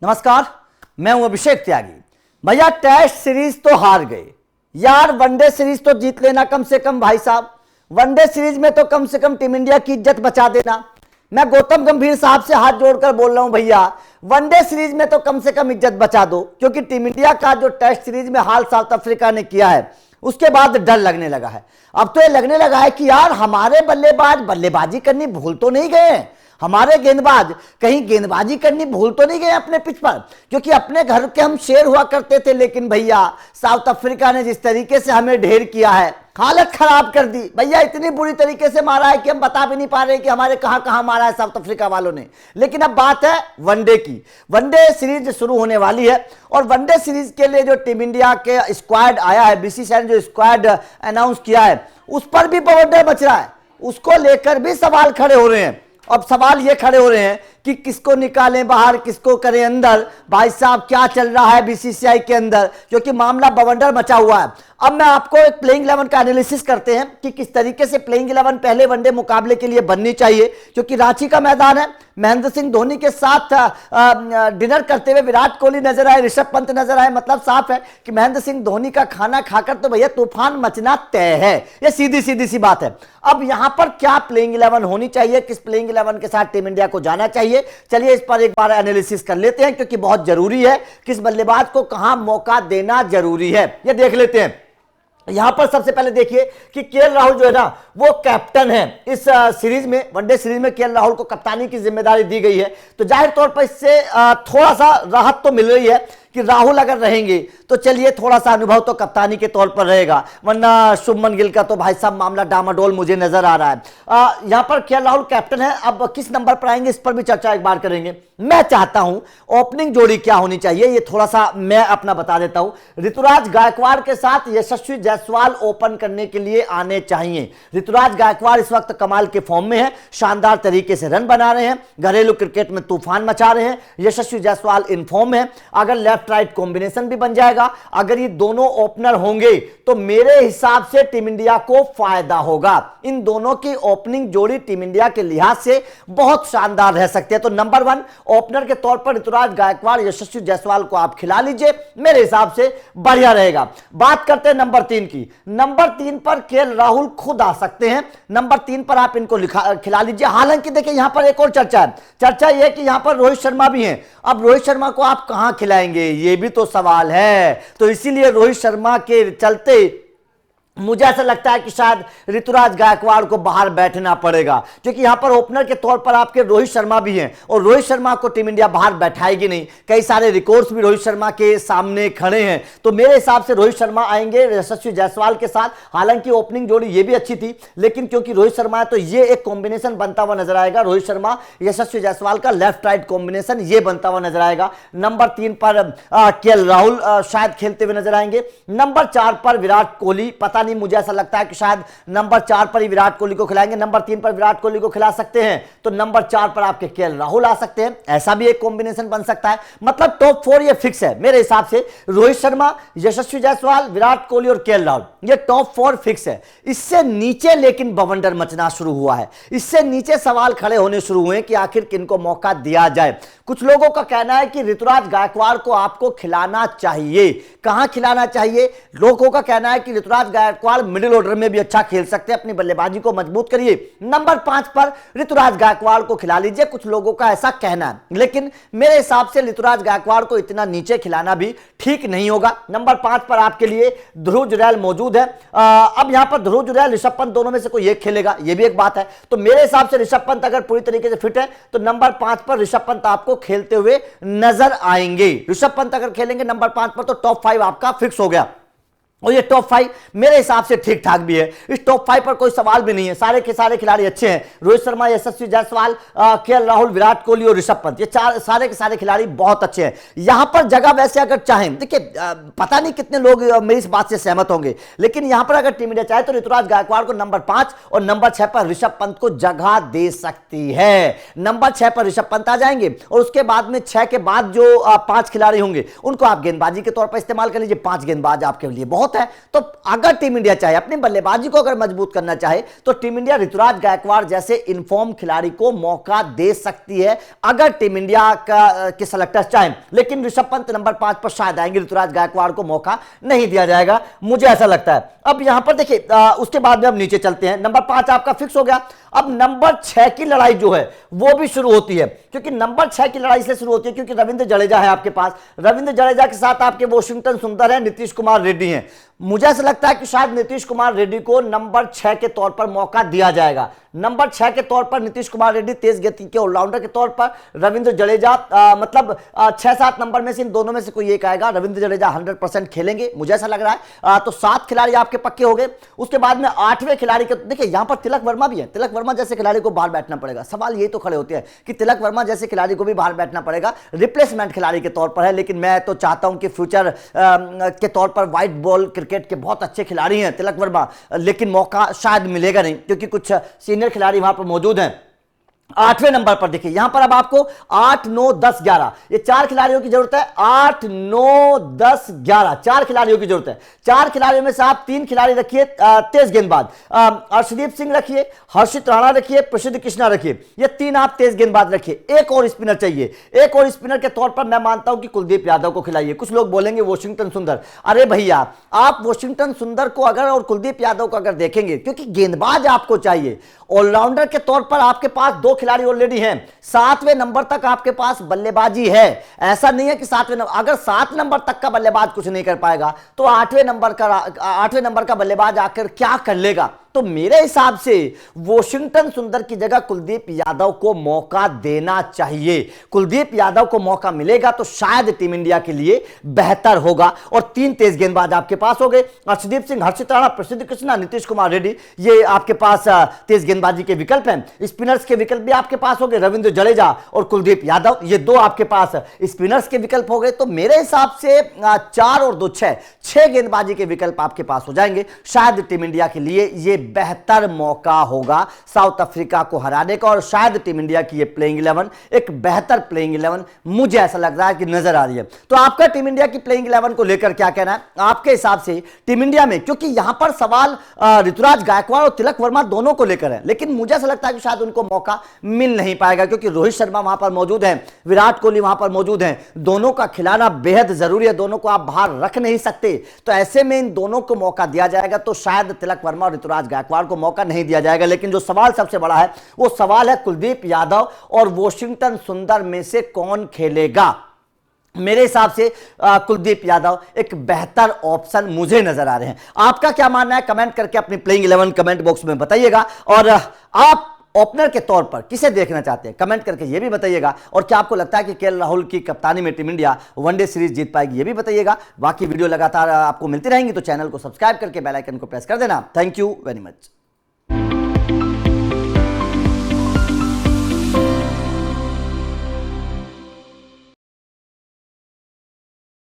नमस्कार, मैं हूं अभिषेक त्यागी। भैया टेस्ट सीरीज तो हार गए यार, वनडे सीरीज तो जीत लेना कम से कम। भाई साहब वनडे सीरीज में तो कम से कम टीम इंडिया की इज्जत बचा देना। मैं गौतम गंभीर साहब से हाथ जोड़कर बोल रहा हूं भैया, वनडे सीरीज में तो कम से कम इज्जत बचा दो, क्योंकि टीम इंडिया का जो टेस्ट सीरीज में हाल साउथ अफ्रीका ने किया है उसके बाद डर लगने लगा है। अब तो ये लगने लगा है कि यार हमारे बल्लेबाज बल्लेबाजी करनी भूल तो नहीं गए हैं, हमारे गेंदबाज कहीं गेंदबाजी करनी भूल तो नहीं गए अपने पिच पर, क्योंकि अपने घर के हम शेर हुआ करते थे। लेकिन भैया साउथ अफ्रीका ने जिस तरीके से हमें ढेर किया है, हालत खराब कर दी भैया, इतनी बुरी तरीके से मारा है कि हम बता भी नहीं पा रहे कि हमारे कहां कहां मारा है साउथ अफ्रीका वालों ने। लेकिन अब बात है वनडे की। वनडे सीरीज शुरू होने वाली है और वनडे सीरीज के लिए जो टीम इंडिया के स्क्वाड आया है, बीसीसीआई ने जो स्क्वाड अनाउंस किया है उस पर भी बवंडर मच रहा है, उसको लेकर भी सवाल खड़े हो रहे हैं। अब सवाल ये खड़े हो रहे हैं कि किसको निकालें बाहर, किसको करें अंदर। भाई साहब क्या चल रहा है बीसीसीआई के अंदर, क्योंकि मामला बवंडर मचा हुआ है। अब मैं आपको एक प्लेइंग 11 का एनालिसिस करते हैं कि किस तरीके से प्लेइंग 11 पहले वनडे मुकाबले के लिए बननी चाहिए, क्योंकि रांची का मैदान है। महेंद्र सिंह धोनी के साथ डिनर करते हुए विराट कोहली नजर आए, ऋषभ पंत नजर आए। मतलब साफ है कि महेंद्र सिंह धोनी का खाना खाकर तो भैया तूफान मचना तय है, ये सीधी सीधी सी बात है। अब यहां पर क्या प्लेइंग 11 होनी चाहिए, किस प्लेइंग 11 के साथ टीम इंडिया को जाना चाहिए, चलिए इस पर एक बार एनालिसिस कर लेते हैं, क्योंकि बहुत जरूरी है किस बल्लेबाज को कहां मौका देना जरूरी है, ये देख लेते हैं। यहां पर सबसे पहले देखिए कि केएल राहुल जो है ना वो कैप्टन है इस सीरीज में। वनडे सीरीज में केएल राहुल को कप्तानी की जिम्मेदारी दी गई है, तो जाहिर तौर पर इससे थोड़ा सा राहत तो मिल रही है कि राहुल अगर रहेंगे तो चलिए थोड़ा सा अनुभव तो कप्तानी के तौर पर रहेगा, वरना शुभमन गिल का तो भाई साहब मामला डामाडोल मुझे नजर आ रहा है। यहां पर केएल राहुल कैप्टन है। अब किस नंबर पर आएंगे इस पर भी चर्चा एक बार करेंगे। मैं चाहता हूं ओपनिंग जोड़ी क्या होनी चाहिए, ये थोड़ा सा मैं अपना बता देता हूं। ऋतुराज गायकवाड़ के साथ यशस्वी जायसवाल ओपन करने के लिए आने चाहिए। ऋतुराज गायकवाड़ इस वक्त कमाल के फॉर्म में है, शानदार तरीके से रन बना रहे हैं, घरेलू क्रिकेट में तूफान मचा रहे हैं। यशस्वी जायसवाल इन फॉर्म है। अगर लेफ्ट राइट कॉम्बिनेशन भी बन जाएगा, अगर ये दोनों ओपनर होंगे तो मेरे हिसाब से टीम इंडिया को फायदा होगा। इन दोनों की ओपनिंग जोड़ी टीम इंडिया के लिहाज से बहुत शानदार रह सकती है। तो नंबर 1 ओपनर के तौर पर ऋतुराज गायकवाड़, यशस्वी जायसवाल को आप खिला लीजिए, मेरे हिसाब से बढ़िया रहेगा। बात करते हैं नंबर 3 की। नंबर 3 पर केएल राहुल खुद आ सकते हैं, नंबर 3 पर आप इनको खिला लीजिए। हालांकि देखिए यहां पर एक और चर्चा है, चर्चा यह है कि यहां पर रोहित शर्मा भी हैं। अब रोहित शर्मा को आप कहां खिलाएंगे, ये भी तो सवाल है। तो इसीलिए रोहित शर्मा के चलते मुझे ऐसा लगता है कि शायद ऋतुराज गायकवाड़ को बाहर बैठना पड़ेगा, क्योंकि यहां पर ओपनर के तौर पर आपके रोहित शर्मा भी हैं और रोहित शर्मा को टीम इंडिया बाहर बैठाएगी नहीं। कई सारे रिकॉर्ड्स भी रोहित शर्मा के सामने खड़े हैं, तो मेरे हिसाब से रोहित शर्मा आएंगे यशस्वी जायसवाल के साथ। हालांकि ओपनिंग जोड़ी ये भी अच्छी थी, लेकिन क्योंकि रोहित शर्मा है तो ये एक कॉम्बिनेशन बनता हुआ नजर आएगा। रोहित शर्मा यशस्वी जायसवाल का लेफ्ट राइट कॉम्बिनेशन ये बनता हुआ नजर आएगा। नंबर 3 पर केएल राहुल शायद खेलते हुए नजर आएंगे। नंबर 4 पर विराट कोहली, पता नहीं मुझे ऐसा लगता है कि शायद नंबर 4 पर ही विराट कोहली को खिलाएंगे, नंबर 3 पर विराट कोहली को खिला सकते हैं, तो नंबर 4 पर आपके केएल राहुल आ सकते हैं। ऐसा भी एक कॉम्बिनेशन बन सकता है। मतलब टॉप 4 ये फिक्स है मेरे हिसाब से। रोहित शर्मा, यशस्वी जायसवाल, विराट कोहली और केएल राहुल, ये टॉप 4 फिक्स है। इससे नीचे लेकिन बवंडर मचना शुरू हुआ है, इससे नीचे सवाल खड़े होने शुरू हुए कि आखिर किनको मौका दिया जाए। कुछ लोगों का कहना है कि ऋतुराज गायकवाड़ को आपको खिलाना चाहिए। कहां खिलाना चाहिए? लोगों का कहना है कि ऋतुराज गायकवाड़ मिडिल ऑर्डर में भी अच्छा खेल सकते हैं, अपनी बल्लेबाजी को मजबूत करिए। नंबर 5 पर ऋतुराज गायकवाड़ को खिला लीजिए, कुछ लोगों का ऐसा कहना है। लेकिन मेरे हिसाब से ऋतुराज गायकवाड़ को इतना नीचे खिलाना भी ठीक नहीं होगा। नंबर 5 पर आपके लिए ध्रुव जुरैल मौजूद है। अब यहां पर ध्रुव जुरैल, ऋषभ पंत दोनों में से कोई एक खेलेगा, यह भी एक बात है। तो मेरे हिसाब से ऋषभ पंत अगर पूरी तरीके से फिट है तो नंबर 5 पर ऋषभ पंत आपको खेलते हुए नजर आएंगे। ऋषभ पंत अगर खेलेंगे नंबर 5 पर तो टॉप 5 आपका फिक्स हो गया। और ये टॉप 5 मेरे हिसाब से ठीक ठाक भी है। इस टॉप 5 पर कोई सवाल भी नहीं है, सारे के सारे खिलाड़ी अच्छे हैं। रोहित शर्मा, यशस्वी जायसवाल, केएल राहुल, विराट कोहली और ऋषभ पंत, ये सारे के सारे खिलाड़ी बहुत अच्छे हैं। यहां पर जगह वैसे अगर चाहें, देखिए पता नहीं कितने लोग मेरी इस बात से सहमत होंगे, लेकिन यहां पर अगर टीम इंडिया चाहे तो ऋतुराज गायकवाड़ को नंबर 5 और नंबर 6 पर ऋषभ पंत को जगह दे सकती है। नंबर 6 पर ऋषभ पंत आ जाएंगे और उसके बाद में 6 के बाद जो 5 खिलाड़ी होंगे उनको आप गेंदबाजी के तौर पर इस्तेमाल कर लीजिए। 5 गेंदबाज आपके लिए बहुत बहुत है। तो अगर टीम इंडिया चाहे अपनी बल्लेबाजी को अगर मजबूत करना चाहे तो टीम इंडिया ऋतुराज गायकवाड़ जैसे इनफॉर्म खिलाड़ी को मौका दे सकती है, अगर टीम इंडिया के सेलेक्टर्स चाहें। लेकिन ऋषभ पंत नंबर 5 पर शायद आएंगे, ऋतुराज गायकवाड़ को मौका नहीं दिया जाएगा, मुझे ऐसा लगता है। अब यहां पर देखिए उसके बाद में अब नीचे चलते हैं। नंबर 5 आपका फिक्स हो गया। अब नंबर 6 की लड़ाई जो है वो भी शुरू होती है, क्योंकि नंबर 6 की लड़ाई से शुरू होती है क्योंकि रविंद्र जडेजा है आपके पास। रविंद्र जडेजा के साथ आपके वॉशिंगटन सुंदर है, नीतीश कुमार रेड्डी हैं। मुझे ऐसा लगता है कि शायद नीतीश कुमार रेड्डी को नंबर 6 के तौर पर मौका दिया जाएगा। नंबर 6 के तौर पर नीतीश कुमार रेड्डी तेज गति के ऑलराउंडर के तौर पर, रविंद्र जडेजा मतलब 6-7 नंबर में से इन दोनों में से कोई एक आएगा। रविंद्र जडेजा 100% खेलेंगे, मुझे ऐसा लग रहा है। तो 7 खिलाड़ी आपके पक्के हो गए। उसके बाद में 8वें खिलाड़ी के, देखिए यहां पर तिलक वर्मा भी है। तिलक वर्मा जैसे खिलाड़ी को बाहर बैठना पड़ेगा। सवाल ये तो खड़े होते हैं कि तिलक वर्मा जैसे खिलाड़ी को भी बाहर बैठना पड़ेगा, रिप्लेसमेंट खिलाड़ी के तौर पर है। लेकिन मैं तो चाहता हूं कि फ्यूचर के तौर पर व्हाइट बॉल क्रिकेट के बहुत अच्छे खिलाड़ी हैं तिलक वर्मा, लेकिन मौका शायद मिलेगा नहीं क्योंकि कुछ सीनियर खिलाड़ी वहां पर मौजूद हैं। 8वें नंबर पर देखिए यहां पर अब आपको 8, 9, 10, 11 ये 4 खिलाड़ियों की जरूरत है। 8, 9, 10, 11 4 खिलाड़ियों की जरूरत है। 4 खिलाड़ियों में से आप 3 खिलाड़ी रखिए तेज गेंदबाज, अर्शदीप सिंह रखिए, हर्षित राणा रखिए, प्रसिद्ध कृष्णा रखिए, ये 3 आप तेज गेंदबाज रखिए। एक और स्पिनर चाहिए। एक और स्पिनर के तौर पर मैं मानता हूं कि कुलदीप यादव को खिलाइए। कुछ लोग बोलेंगे वॉशिंगटन सुंदर, अरे भैया आप वॉशिंगटन सुंदर को अगर और कुलदीप यादव को अगर देखेंगे, क्योंकि गेंदबाज आपको चाहिए, ऑलराउंडर के तौर पर आपके पास 2 खिलाड़ी ऑलरेडी हैं। 7वें नंबर तक आपके पास बल्लेबाजी है। ऐसा नहीं है कि 7वें नंबर, अगर 7 नंबर तक का बल्लेबाज कुछ नहीं कर पाएगा तो 8वें नंबर का बल्लेबाज आकर क्या कर लेगा। तो मेरे हिसाब से वॉशिंगटन सुंदर की जगह कुलदीप यादव को मौका देना चाहिए। कुलदीप यादव को मौका मिलेगा तो शायद टीम इंडिया के लिए बेहतर होगा। और 3 तेज गेंदबाज आपके पास हो गए, अर्शदीप सिंह, हर्षित राणा, प्रसिद्ध कृष्णा, नीतीश कुमार रेड्डी, ये आपके पास तेज गेंदबाजी के विकल्प हैं। स्पिनर्स के विकल्प भी आपके पास हो गए, रविंद्र जडेजा और कुलदीप यादव, ये 2 आपके पास स्पिनर्स के विकल्प हो गए। तो मेरे हिसाब से 4 और 2 6 गेंदबाजी के विकल्प आपके पास हो जाएंगे। शायद टीम इंडिया के लिए ये बेहतर मौका होगा साउथ अफ्रीका को हराने का, और शायद टीम इंडिया की ये प्लेइंग 11 एक बेहतर प्लेइंग 11 मुझे ऐसा लग रहा है कि नजर आ रही है। तो आपका टीम इंडिया की प्लेइंग 11 को लेकर क्या कहना है आपके हिसाब से टीम इंडिया में? क्योंकि यहां पर सवाल ऋतुराज गायकवाड़ और तिलक वर्मा दोनों को लेकर है, लेकिन मुझे ऐसा लगता है कि शायद उनको मौका मिल नहीं पाएगा क्योंकि रोहित शर्मा वहां पर मौजूद हैं, विराट कोहली वहां पर मौजूद हैं। दोनों का खिलाना बेहद जरूरी है, दोनों को आप बाहर रख नहीं सकते। तो ऐसे में इन दोनों को मौका दिया जाएगा तो शायद तिलक वर्मा और ऋतुराज गायकवाड़ को मौका नहीं दिया जाएगा। लेकिन जो सवाल सबसे बड़ा है वो सवाल है कुलदीप यादव और वॉशिंगटन सुंदर में से कौन खेलेगा। मेरे हिसाब से कुलदीप यादव एक बेहतर ऑप्शन मुझे नजर आ रहे हैं। आपका क्या मानना है कमेंट करके अपनी प्लेइंग 11 कमेंट बॉक्स में बताइएगा। और आप ओपनर के तौर पर किसे देखना चाहते हैं कमेंट करके ये भी बताइएगा। और क्या आपको लगता है कि केएल राहुल की कप्तानी में टीम इंडिया वनडे सीरीज जीत पाएगी, ये भी बताइएगा। बाकी वीडियो लगातार आपको मिलती रहेंगी तो चैनल को सब्सक्राइब करके बेल आइकन को प्रेस कर देना। Thank you very much.